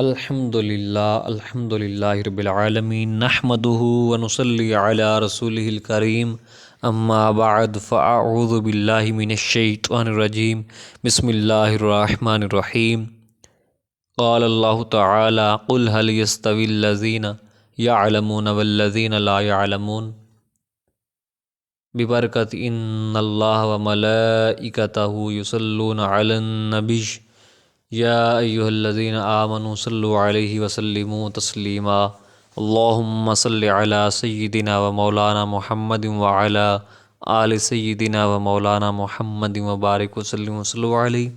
الحمد للہ رب العالمین نحمدہ ونصلی علی رسولہ الکریم اما بعد فاعوذ باللہ من الشیطان الرجیم بسم اللہ الرحمن الرحیم قال اللہ تعالی قل هل يستوی الذین یعلمون والذین لا یعلمون ببرکت ان اللہ وملائکتہ یصلون علی النبی یا ایہا الذین آمنوا صلوا علیہ وسلموا تسلیما اللہم صل علی سیدنا و مولانا محمد وعلی آل سیدنا و مولانا محمد وبارک وسلم وصلوا علیہ۔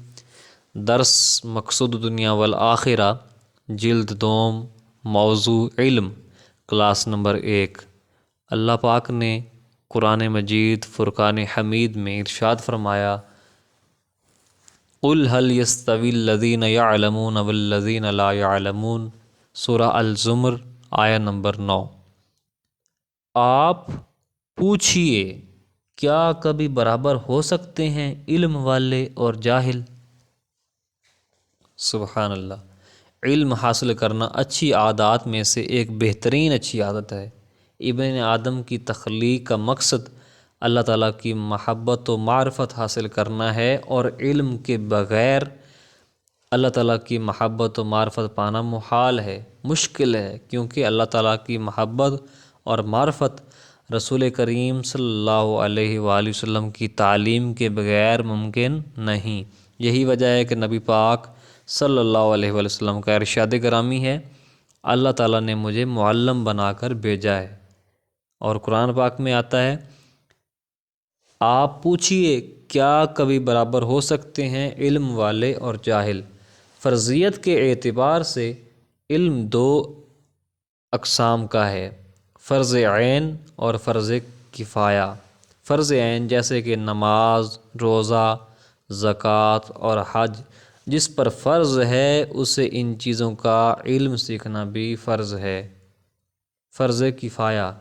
درس مقصود دنیا والآخرہ، جلد دوم، موضوع علم، کلاس نمبر 1۔ اللہ پاک نے قرآن مجید فرقان حمید میں ارشاد فرمایا، قل هل يستوی الذین یعلمون والذین لا یعلمون، سورہ الزمر، آیہ نمبر 9۔ آپ پوچھئے کیا کبھی برابر ہو سکتے ہیں علم والے اور جاہل؟ سبحان اللہ۔ علم حاصل کرنا اچھی عادات میں سے ایک بہترین اچھی عادت ہے۔ ابن آدم کی تخلیق کا مقصد اللہ تعالیٰ کی محبت و معرفت حاصل کرنا ہے، اور علم کے بغیر اللہ تعالیٰ کی محبت و معرفت پانا محال ہے، مشکل ہے، کیونکہ اللہ تعالیٰ کی محبت اور معرفت رسول کریم صلی اللہ علیہ وآلہ وسلم کی تعلیم کے بغیر ممکن نہیں۔ یہی وجہ ہے کہ نبی پاک صلی اللہ علیہ وآلہ وسلم کا ارشاد گرامی ہے، اللہ تعالیٰ نے مجھے معلم بنا کر بھیجا ہے۔ اور قرآن پاک میں آتا ہے، آپ پوچھئے کیا کبھی برابر ہو سکتے ہیں علم والے اور جاہل؟ فرضیت کے اعتبار سے علم دو اقسام کا ہے، فرض عین اور فرض کفایہ۔ فرض عین جیسے کہ نماز، روزہ، زکوٰۃ اور حج جس پر فرض ہے اسے ان چیزوں کا علم سیکھنا بھی فرض ہے۔ فرض کفایہ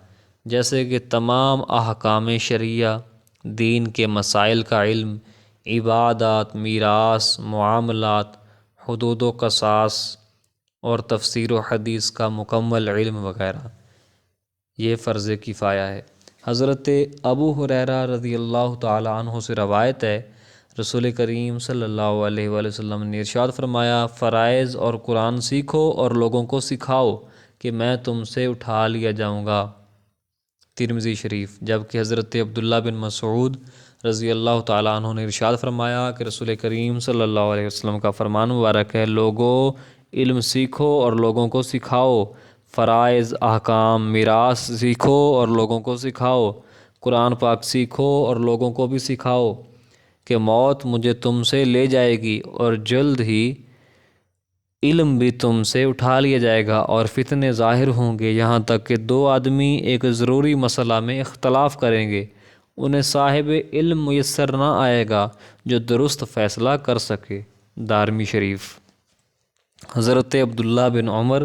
جیسے کہ تمام احکام شرعیہ، دین کے مسائل کا علم، عبادات، میراث، معاملات، حدود و قصاص اور تفسیر و حدیث کا مکمل علم وغیرہ، یہ فرض کفایہ ہے۔ حضرت ابو ہریرہ رضی اللہ تعالی عنہ سے روایت ہے، رسول کریم صلی اللہ علیہ وآلہ وسلم نے ارشاد فرمایا، فرائض اور قرآن سیکھو اور لوگوں کو سکھاؤ کہ میں تم سے اٹھا لیا جاؤں گا، ترمذی شریف۔ جبکہ حضرت عبداللہ بن مسعود رضی اللہ تعالیٰ عنہ نے ارشاد فرمایا کہ رسول کریم صلی اللہ علیہ وسلم کا فرمان مبارک ہے، لوگو علم سیکھو اور لوگوں کو سکھاؤ، فرائض، احکام، میراث سیکھو اور لوگوں کو سکھاؤ، قرآن پاک سیکھو اور لوگوں کو بھی سکھاؤ کہ موت مجھے تم سے لے جائے گی اور جلد ہی علم بھی تم سے اٹھا لیا جائے گا، اور فتنے ظاہر ہوں گے، یہاں تک کہ دو آدمی ایک ضروری مسئلہ میں اختلاف کریں گے، انہیں صاحب علم میسر نہ آئے گا جو درست فیصلہ کر سکے، دارمی شریف۔ حضرت عبداللہ بن عمر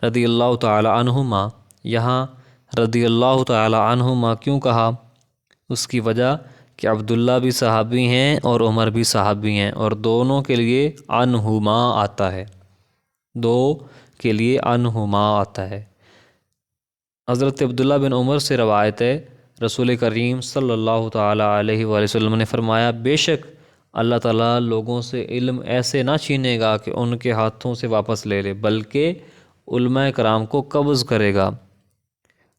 رضی اللہ تعالی عنہما، یہاں رضی اللہ تعالی عنہما کیوں کہا؟ اس کی وجہ کہ عبداللہ بھی صحابی ہیں اور عمر بھی صحابی ہیں، اور دونوں کے لیے عنہما آتا ہے، دو کے لیے عنہما آتا ہے۔ حضرت عبداللہ بن عمر سے روایت ہے، رسول کریم صلی اللہ تعالیٰ علیہ وآلہ وسلم نے فرمایا، بے شک اللہ تعالیٰ لوگوں سے علم ایسے نہ چھینے گا کہ ان کے ہاتھوں سے واپس لے لے، بلکہ علماء کرام کو قبض کرے گا،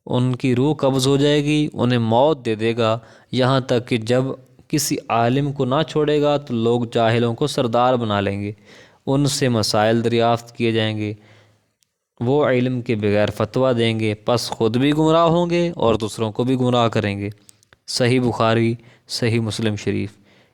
ان کی روح قبض ہو جائے گی، انہیں موت دے دے گا، یہاں تک کہ جب کسی عالم کو نہ چھوڑے گا تو لوگ جاہلوں کو سردار بنا لیں گے، ان سے مسائل دریافت کیے جائیں گے، وہ علم کے بغیر فتویٰ دیں گے، پس خود بھی گمراہ ہوں گے اور دوسروں کو بھی گمراہ کریں گے۔ صحیح بخاری، صحیح مسلم شریف۔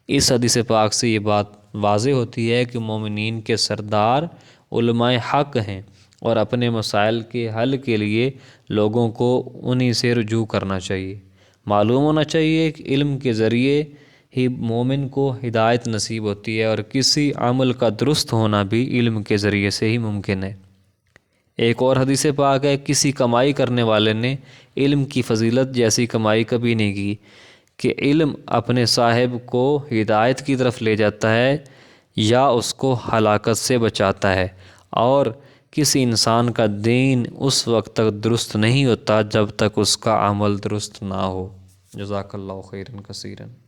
اس حدیث پاک سے یہ بات واضح ہوتی ہے کہ مومنین کے سردار علماء حق ہیں، اور اپنے مسائل کے حل کے لیے لوگوں کو انہی سے رجوع کرنا چاہیے۔ معلوم ہونا چاہیے کہ علم کے ذریعے ہی مومن کو ہدایت نصیب ہوتی ہے، اور کسی عمل کا درست ہونا بھی علم کے ذریعے سے ہی ممکن ہے۔ ایک اور حدیث پاک ہے، کسی کمائی کرنے والے نے علم کی فضیلت جیسی کمائی کبھی نہیں کی کہ علم اپنے صاحب کو ہدایت کی طرف لے جاتا ہے یا اس کو ہلاکت سے بچاتا ہے، اور کسی انسان کا دین اس وقت تک درست نہیں ہوتا جب تک اس کا عمل درست نہ ہو۔ جزاک اللہ خیرا کثیرا۔